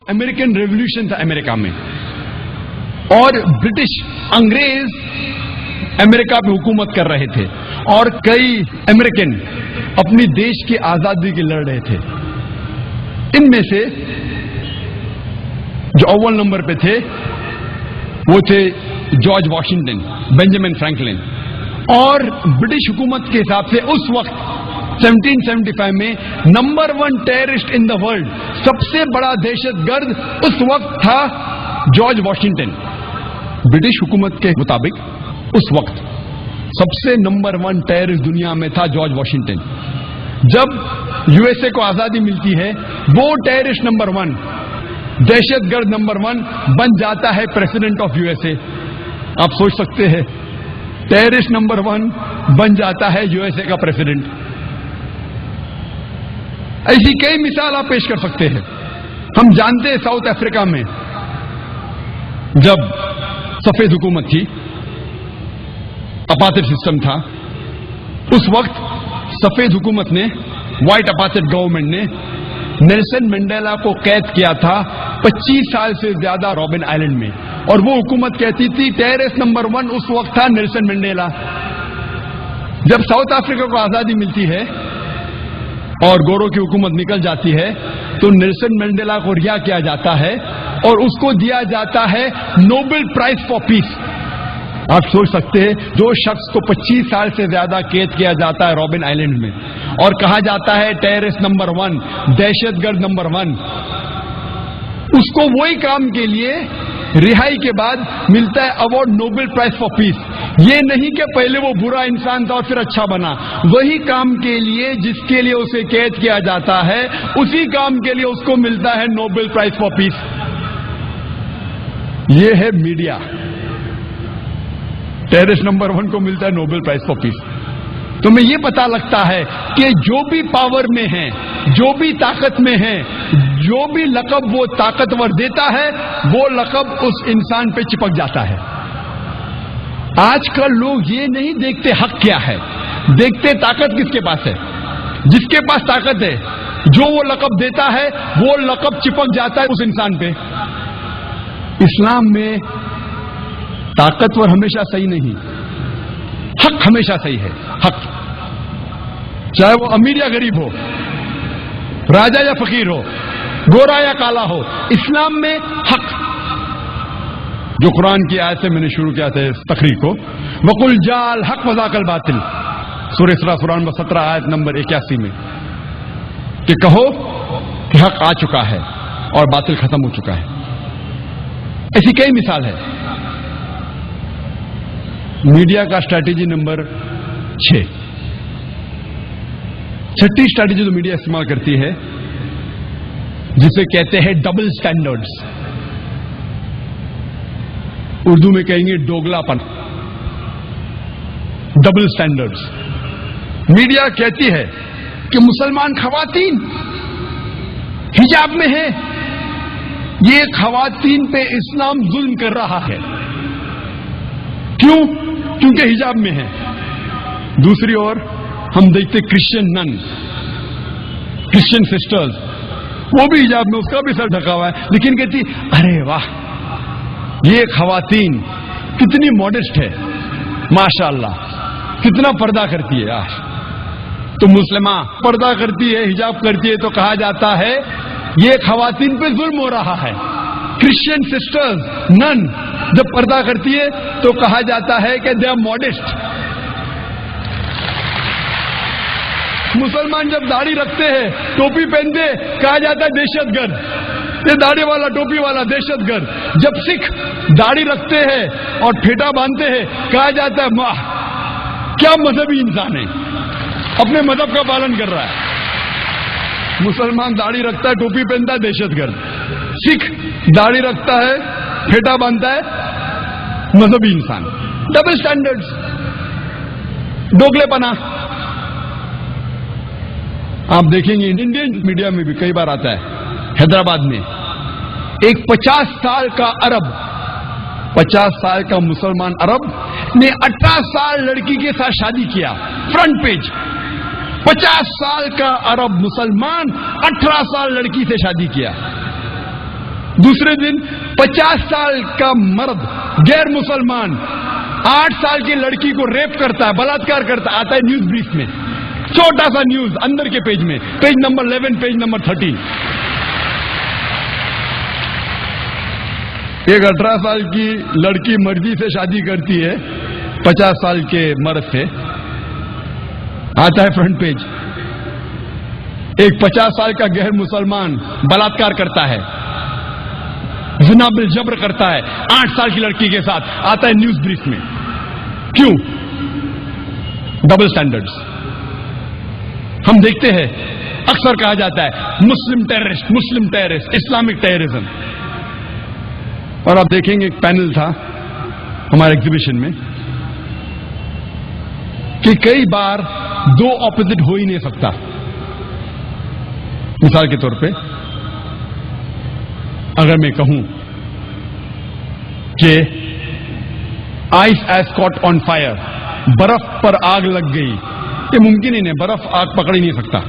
American revolution تھا امریکہ میں، اور برٹش انگریز امریکہ پہ حکومت کر رہے تھے، اور کئی امریکن اپنی دیش کی آزادی کے لڑ رہے تھے۔ ان میں سے جو اول نمبر پہ تھے وہ تھے جارج واشنگٹن، بینجامن فرینکلن، اور برٹش حکومت کے حساب سے اس وقت 1775 میں نمبر 1 ٹیررسٹ ان دا ورلڈ، سب سے بڑا دہشت گرد اس وقت تھا جارج واشنگٹن۔ برٹش حکومت کے مطابق اس وقت سب سے نمبر 1 ٹیررسٹ دنیا میں تھا جارج واشنگٹن۔ جب یو ایس اے کو آزادی ملتی ہے، وہ ٹیررسٹ نمبر 1، دہشت گرد نمبر 1 بن جاتا ہے president of U S A. آپ سوچ سکتے ہیں، ٹیررسٹ نمبر 1 بن جاتا ہے یو ایس اے کا پریزیڈنٹ۔ ایسی کئی مثال آپ پیش کر سکتے ہیں۔ ہم جانتے ہیں ساؤتھ افریقہ میں جب سفید حکومت تھی، اپارٹھائڈ سسٹم تھا، اس وقت سفید حکومت نے، وائٹ اپارٹھائڈ گورنمنٹ نے نیلسن منڈیلا کو قید کیا تھا 25 سال سے زیادہ رابن آئلینڈ میں، اور وہ حکومت کہتی تھی ٹیررسٹ نمبر 1 اس وقت تھا نیلسن منڈیلا۔ جب ساؤتھ افریقہ کو آزادی ملتی ہے اور گورو کی حکومت نکل جاتی ہے، تو نیلسن منڈیلا کو رہا کیا جاتا ہے اور اس کو دیا جاتا ہے نوبل پرائز فار پیس۔ آپ سوچ سکتے ہیں، جو شخص کو 25 سال سے زیادہ قید کیا جاتا ہے رابن آئلینڈ میں، اور کہا جاتا ہے ٹیررسٹ نمبر 1، دہشت گرد نمبر 1، اس کو وہی کام کے لیے رہائی کے بعد ملتا ہے ایوارڈ نوبل پرائز فار پیس۔ یہ نہیں کہ پہلے وہ برا انسان تھا اور پھر اچھا بنا، وہی کام کے لیے جس کے لیے اسے قید کیا جاتا ہے، اسی کام کے لیے اس کو ملتا ہے نوبل پرائز فار پیس۔ یہ ہے میڈیا، ٹیررسٹ نمبر 1 کو ملتا ہے نوبل پرائز فار پیس۔ تو میں یہ پتا لگتا ہے کہ جو بھی پاور میں ہیں، جو بھی طاقت میں ہیں، جو بھی لقب وہ طاقتور دیتا ہے، وہ لقب اس انسان پہ چپک جاتا ہے۔ آج کل لوگ یہ نہیں دیکھتے حق کیا ہے، دیکھتے طاقت کس کے پاس ہے۔ جس کے پاس طاقت ہے، جو وہ لقب دیتا ہے، وہ لقب چپک جاتا ہے اس انسان پہ۔ اسلام میں طاقتور ہمیشہ صحیح نہیں، حق ہمیشہ صحیح ہے۔ حق، چاہے وہ امیر یا غریب ہو، راجا یا فقیر ہو، گورا یا کالا ہو، اسلام میں حق۔ جو قرآن کی آیت سے میں نے شروع کیا تھا اس تقریر کو، وَقُلْ جَاءَ الْحَقُّ وَزَهَقَ الْبَاطِلُ، سورہ اسراء قرآن 17 آیت نمبر 81 میں، کہ کہو کہ حق آ چکا ہے اور باطل ختم ہو چکا ہے۔ ایسی کئی مثال ہے۔ میڈیا کا اسٹریٹجی نمبر 6، چھٹی اسٹریٹجی جو میڈیا استعمال کرتی ہے، جسے کہتے ہیں ڈبل سٹینڈرڈز، اردو میں کہیں گے دوگلا پن، ڈبل سٹینڈرڈز۔ میڈیا کہتی ہے کہ مسلمان خواتین حجاب میں ہیں، یہ خواتین پہ اسلام ظلم کر رہا ہے۔ کیوں؟ کیونکہ حجاب میں ہے۔ دوسری اور ہم دیکھتے کرسچن نن، کرسچن سسٹرز، وہ بھی حجاب میں، اس کا بھی سر ڈھکا ہوا ہے، لیکن کہتی ارے واہ یہ خواتین کتنی ماڈسٹ ہے، ماشاءاللہ کتنا پردہ کرتی ہے۔ تو مسلمہ پردہ کرتی ہے، حجاب کرتی ہے، تو کہا جاتا ہے یہ خواتین پہ ظلم ہو رہا ہے۔ کرسچن سسٹرز نن جب پردہ کرتی ہے تو کہا جاتا ہے کہ دے آر ماڈسٹ۔ مسلمان جب داڑھی رکھتے ہیں، ٹوپی پہنتے ہیں، کہا جاتا ہے دہشت گرد، یہ داڑھی والا ٹوپی والا دہشت گرد۔ جب سکھ داڑھی رکھتے ہیں اور پھیٹا باندھتے ہیں، کہا جاتا ہے واہ کیا مذہبی انسان ہے، اپنے مذہب کا پالن کر رہا ہے۔ مسلمان داڑھی رکھتا ہے، ٹوپی پہنتا ہے، دہشت گرد۔ سکھ داڑھی رکھتا ہے، پھیٹا باندھتا ہے، مذہبی انسان۔ ڈبل سٹینڈرڈز، دوگلے پنا۔ آپ دیکھیں گے انڈین میڈیا میں بھی کئی بار آتا ہے۔ حیدرآباد میں ایک 50 سال کا عرب، 50 سال کا مسلمان عرب نے 18 سال لڑکی کے ساتھ شادی کیا، فرنٹ پیج۔ 50 سال کا عرب مسلمان 18 سال لڑکی سے شادی کیا۔ دوسرے دن 50 سال کا مرد غیر مسلمان 8 سال کی لڑکی کو ریپ کرتا ہے، بلاತ್ಕಾರ کرتا ہے، آتا ہے نیوز بریف میں، چھوٹا سا نیوز اندر کے پیج میں، پیج نمبر 11، پیج نمبر 13۔ ایک 18 سال کی لڑکی مرضی سے شادی کرتی ہے 50 سال کے مرد سے، آتا ہے فرنٹ پیج۔ ایک 50 سال کا غیر مسلمان بلاತ್ಕಾರ کرتا ہے، زنا بالجبر کرتا ہے 8 سال کی لڑکی کے ساتھ، آتا ہے نیوز بریف میں۔ کیوں؟ Double standards. ہم دیکھتے ہیں اکثر کہا جاتا ہے مسلم ٹیررسٹ، مسلم ٹیررسٹ، اسلامک ٹیررزم۔ اور آپ دیکھیں گے ایک پینل تھا ہمارے ایگزیبیشن میں کہ کئی بار دو اپوزٹ ہو ہی نہیں سکتا۔ مثال کے طور پہ اگر میں کہوں کہ ice is caught on fire, برف پر آگ لگ گئی، یہ ممکن ہی نہیں، برف آگ پکڑ ہی نہیں سکتا۔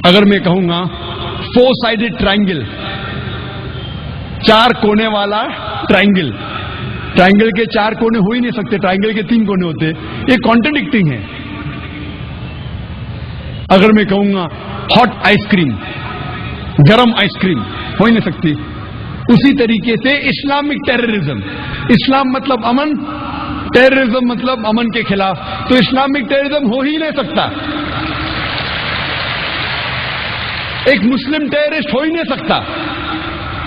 اگر میں کہوں گا 4 سائڈڈ ٹرائنگل، 4 کونے والا ٹرائنگل، ٹرائنگل کے 4 کونے ہو ہی نہیں سکتے، ٹرائنگل کے 3 کونے ہوتے، یہ کانٹرڈکٹنگ ہے۔ اگر میں کہوں گا ہاٹ آئس کریم، گرم آئس کریم، ہو ہی نہیں سکتی۔ اسی طریقے سے اسلامک ٹیررزم، اسلام مطلب امن، ٹیررزم مطلب امن کے خلاف، تو اسلامک ٹیررزم ہو ہی نہیں سکتا۔ ایک مسلم ٹیررسٹ ہو ہی نہیں سکتا۔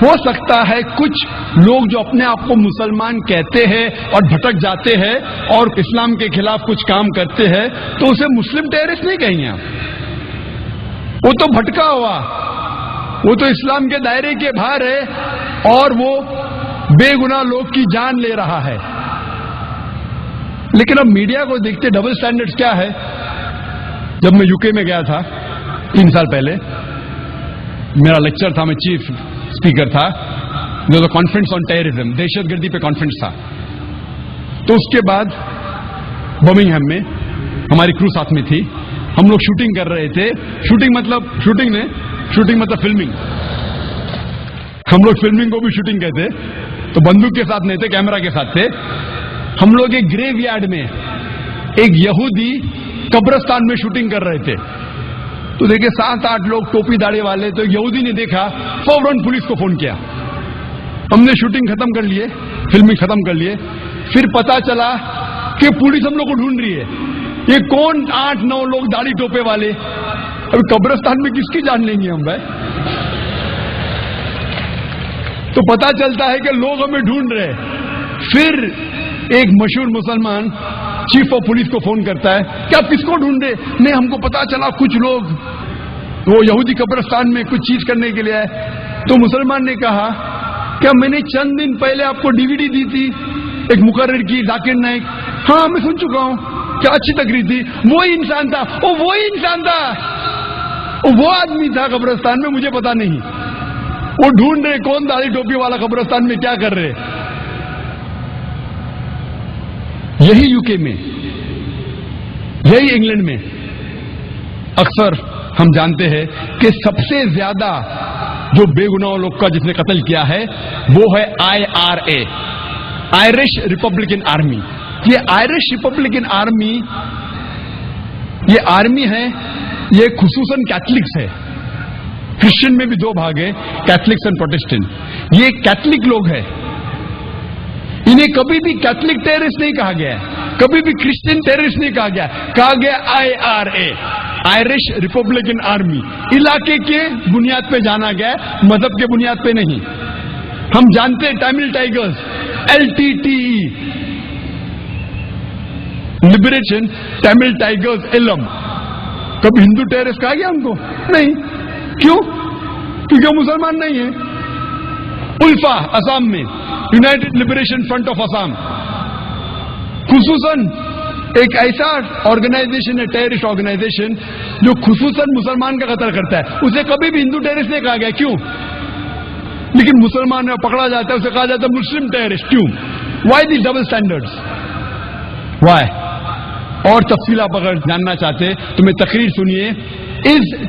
ہو سکتا ہے کچھ لوگ جو اپنے آپ کو مسلمان کہتے ہیں اور بھٹک جاتے ہیں اور اسلام کے خلاف کچھ کام کرتے ہیں، تو اسے مسلم ٹیررسٹ نہیں کہیں گے آپ۔ وہ تو بھٹکا ہوا، وہ تو اسلام کے دائرے کے باہر ہے اور وہ بے گناہ لوگ کی جان لے رہا ہے۔ لیکن اب میڈیا کو دیکھتے ڈبل سٹینڈرڈز کیا ہے۔ جب میں UK میں گیا تھا 3 سال پہلے، میرا لیکچر تھا، میں چیف اسپیکر تھا، جو کانفرنس آن ٹیررزم، دہشت گردی پہ کانفرنس تھا۔ تو اس کے بعد برمنگھم میں ہماری کرو ساتھ میں تھی، ہم لوگ شوٹنگ کر رہے تھے۔ شوٹنگ مطلب فلمنگ، ہم لوگ فلمنگ کو بھی شوٹنگ کہتے، تو بندوق کے ساتھ نہیں تھے، کیمرہ کے ساتھ تھے۔ ہم لوگ ایک گریو یارڈ میں ایک یہودی قبرستان میں شوٹنگ کر رہے تھے، تو دیکھے 7-8 لوگ ٹوپی داڑھی والے، تو یہودی نے دیکھا، فوراً پولیس کو فون کیا۔ ہم نے شوٹنگ ختم کر لیے، فلمنگ ختم کر لیے، پھر پتا چلا کہ پولیس ہم لوگ کو ڈھونڈ رہی ہے، یہ کون 8-9 لوگ داڑھی ٹوپے والے، ابھی قبرستان میں کس کی جان لیں گے ہم بھائی؟ تو پتا چلتا ہے کہ لوگ ہمیں ڈھونڈ رہے۔ پھر ایک مشہور مسلمان چیف آف پولیس کو فون کرتا ہے کہ آپ کس کو ڈھونڈ رہے؟ نہیں، ہم کو پتا چلا کچھ لوگ وہ یہودی قبرستان میں کچھ چیز کرنے کے لیے آئے۔ تو مسلمان نے کہا کیا میں نے چند دن پہلے آپ کو DVD دی تھی ایک مقرر کی، ذاکر نائک؟ ہاں میں سن چکا ہوں، کیا اچھی تقریر تھی، وہی انسان تھا، وہی انسان تھا، وہ آدمی تھا قبرستان میں، مجھے پتا نہیں۔ وہ ڈھونڈ رہے کون داڑھی ٹوپی والا قبرستان میں کیا کر رہے۔ یہی UK میں، یہی انگلینڈ میں اکثر ہم جانتے ہیں کہ سب سے زیادہ جو بے گناہ لوگ کا جس نے قتل کیا ہے وہ ہے IRA، آئرش ریپبلکن آرمی۔ یہ آئرش ریپبلکن آرمی، یہ آرمی ہے، یہ خصوصاً کیتھلکس ہے، کرسچن میں بھی 2 بھاگ ہیں، کیتھلکس اینڈ پروٹسٹنٹ۔ یہ کیتھلک لوگ ہیں، انہیں کبھی بھی کیتھلک ٹیررسٹ نہیں کہا گیا ہے، کبھی بھی کرسچن ٹیررسٹ نہیں کہا گیا، کہا گیا IRA، آئرش ریپبلکن آرمی۔ علاقے کے بنیاد پہ جانا گیا، مذہب کے بنیاد پہ نہیں۔ ہم جانتے ہیں Tamil tigers, LTTE، liberation Tamil tigers علم، کبھی ہندو ٹیررسٹ کہا گیا ہم کو؟ نہیں۔ کیوں؟ کیونکہ مسلمان نہیں ہیں۔ الفا آسام میں، United liberation front of Assam, خصوصاً ایک ایسا آرگنائزیشن ہے، ٹیررسٹ آرگنائزیشن، جو خصوصاً مسلمان کا قتل کرتا ہے، اسے کبھی بھی ہندو ٹیررسٹ نہیں کہا گیا۔ کیوں؟ لیکن مسلمان میں پکڑا جاتا ہے، اسے کہا جاتا ہے مسلم ٹیررسٹ۔ کیوں؟ وائی دی ڈبل سٹینڈرڈز؟ وائی؟ اور تفصیل آپ اگر جاننا چاہتے تو میں تقریر سنیے از